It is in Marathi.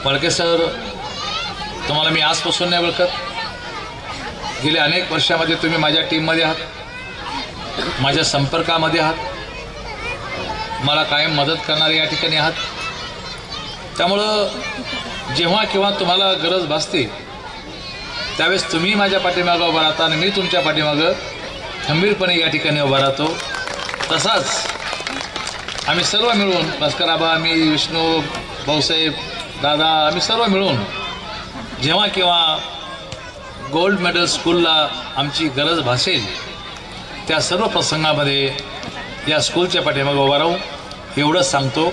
फडके सर, तुम्हाला मी आजपासून नाही ओळखत. गेल्या अनेक वर्षामध्ये तुम्ही माझ्या टीममध्ये आहात, माझ्या संपर्कामध्ये आहात, मला कायम मदत करणारे या ठिकाणी आहात. त्यामुळं जेव्हा केव्हा तुम्हाला गरज भासते त्यावेळेस तुम्ही माझ्या पाठीमागं उभा राहता आणि मी तुमच्या पाठीमागं खंबीरपणे या ठिकाणी उभा राहतो. तसाच आम्ही सर्व मिळून, भास्कराबा, मी, विष्णू, भाऊसाहेब, दादा, आम्ही सर्व मिळून जेव्हा केव्हा गोल्ड मेडल स्कूलला आमची गरज भासेल त्या सर्व प्रसंगामध्ये या स्कूलच्या पाठीमागं उभा राहू एवढंच सांगतो.